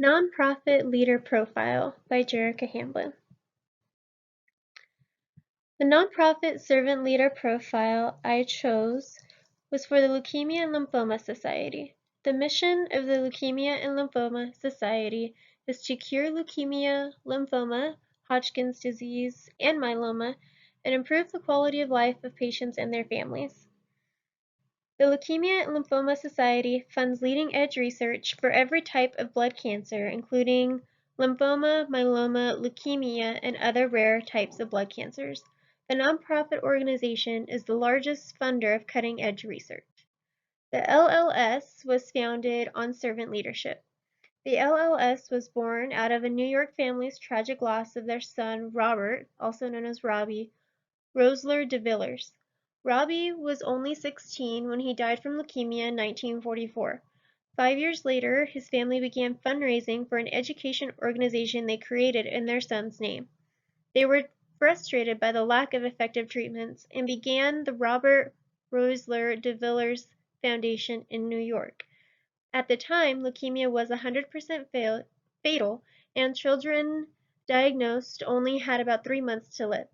Nonprofit Leader Profile by Jerrica Hamblin. The nonprofit servant leader profile I chose was for the Leukemia and Lymphoma Society. The mission of the Leukemia and Lymphoma Society is to cure leukemia, lymphoma, Hodgkin's disease, and myeloma, and improve the quality of life of patients and their families. The Leukemia and Lymphoma Society funds leading-edge research for every type of blood cancer, including lymphoma, myeloma, leukemia, and other rare types of blood cancers. The nonprofit organization is the largest funder of cutting-edge research. The LLS was founded on servant leadership. The LLS was born out of a New York family's tragic loss of their son, Robert, also known as Robbie, Rosler de Villers. Robbie was only 16 when he died from leukemia in 1944. 5 years later, his family began fundraising for an education organization they created in their son's name. They were frustrated by the lack of effective treatments and began the Robert Rosler de Villers Foundation in New York. At the time, leukemia was 100% fatal, and children diagnosed only had about 3 months to live.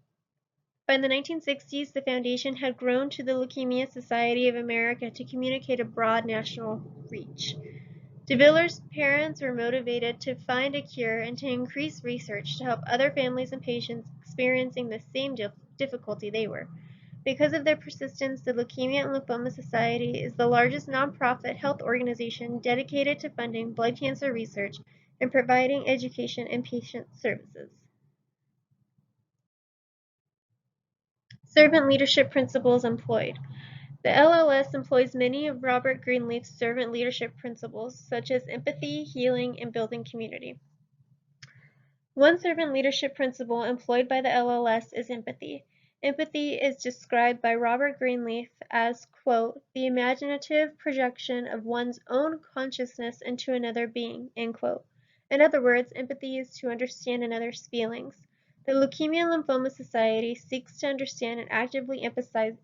By the 1960s, the foundation had grown to the Leukemia Society of America to communicate a broad national reach. De Villers' parents were motivated to find a cure and to increase research to help other families and patients experiencing the same difficulty they were. Because of their persistence, the Leukemia and Lymphoma Society is the largest nonprofit health organization dedicated to funding blood cancer research and providing education and patient services. Servant leadership principles employed. The LLS employs many of Robert Greenleaf's servant leadership principles, such as empathy, healing, and building community. One servant leadership principle employed by the LLS is empathy. Empathy is described by Robert Greenleaf as, quote, the imaginative projection of one's own consciousness into another being, end quote. In other words, empathy is to understand another's feelings. The Leukemia and Lymphoma Society seeks to understand and actively empathizes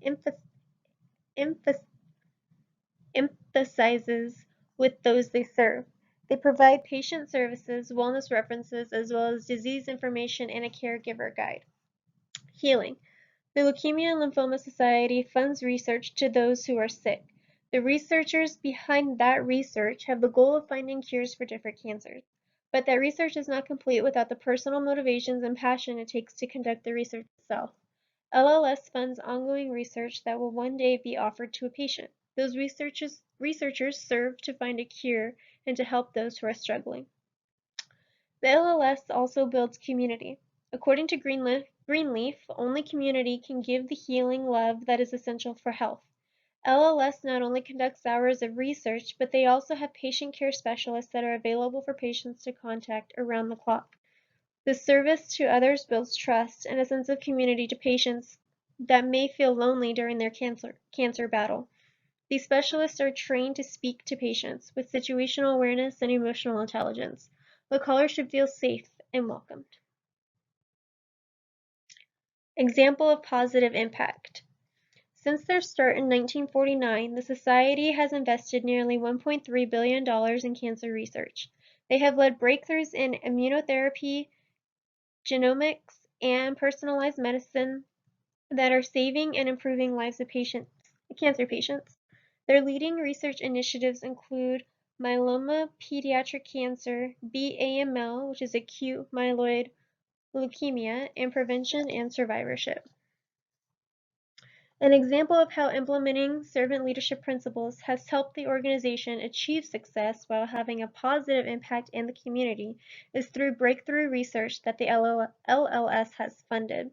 with those they serve. They provide patient services, wellness references, as well as disease information and a caregiver guide. Healing. The Leukemia and Lymphoma Society funds research to those who are sick. The researchers behind that research have the goal of finding cures for different cancers. But that research is not complete without the personal motivations and passion it takes to conduct the research itself. LLS funds ongoing research that will one day be offered to a patient. Those researchers serve to find a cure and to help those who are struggling. The LLS also builds community. According to Greenleaf, only community can give the healing love that is essential for health. LLS not only conducts hours of research, but they also have patient care specialists that are available for patients to contact around the clock. The service to others builds trust and a sense of community to patients that may feel lonely during their cancer battle. These specialists are trained to speak to patients with situational awareness and emotional intelligence. The caller should feel safe and welcomed. Example of positive impact. Since their start in 1949, the Society has invested nearly $1.3 billion in cancer research. They have led breakthroughs in immunotherapy, genomics, and personalized medicine that are saving and improving lives of cancer patients. Their leading research initiatives include myeloma, pediatric cancer, BAML, which is acute myeloid leukemia, and prevention and survivorship. An example of how implementing servant leadership principles has helped the organization achieve success while having a positive impact in the community is through breakthrough research that the LLS has funded.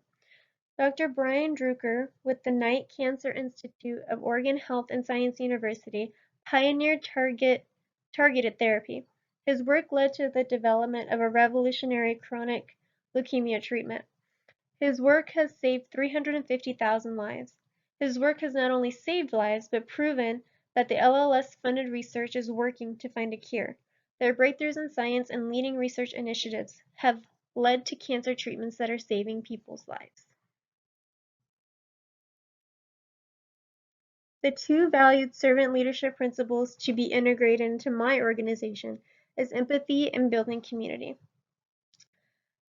Dr. Brian Druker with the Knight Cancer Institute of Oregon Health and Science University pioneered targeted therapy. His work led to the development of a revolutionary chronic leukemia treatment. His work has saved 350,000 lives. His work has not only saved lives, but proven that the LLS-funded research is working to find a cure. Their breakthroughs in science and leading research initiatives have led to cancer treatments that are saving people's lives. The two valued servant leadership principles to be integrated into my organization is empathy and building community.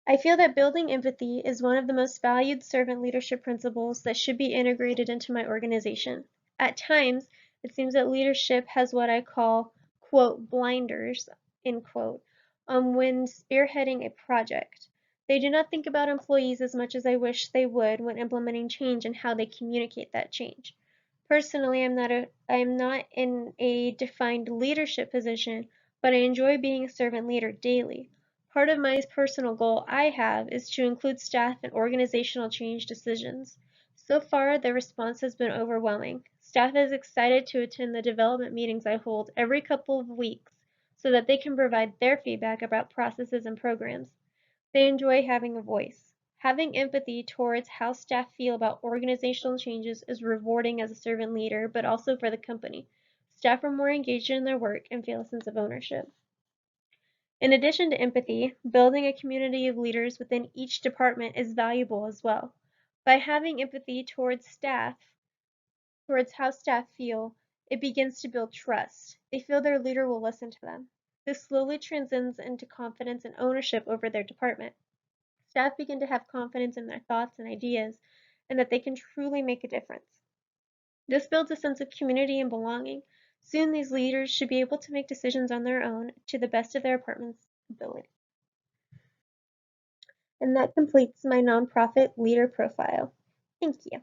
I feel that building empathy is one of the most valued servant leadership principles that should be integrated into my organization. At times, it seems that leadership has what I call, quote, blinders, end quote, when spearheading a project. They do not think about employees as much as I wish they would when implementing change and how they communicate that change. Personally, I am not in a defined leadership position, but I enjoy being a servant leader daily. Part of my personal goal I have is to include staff in organizational change decisions. So far, the response has been overwhelming. Staff is excited to attend the development meetings I hold every couple of weeks so that they can provide their feedback about processes and programs. They enjoy having a voice. Having empathy towards how staff feel about organizational changes is rewarding as a servant leader, but also for the company. Staff are more engaged in their work and feel a sense of ownership. In addition to empathy, building a community of leaders within each department is valuable as well. By having empathy towards how staff feel, it begins to build trust. They feel their leader will listen to them. This slowly transcends into confidence and ownership over their department. Staff begin to have confidence in their thoughts and ideas, and that they can truly make a difference. This builds a sense of community and belonging. Soon these leaders should be able to make decisions on their own to the best of their department's ability. And that completes my nonprofit leader profile. Thank you.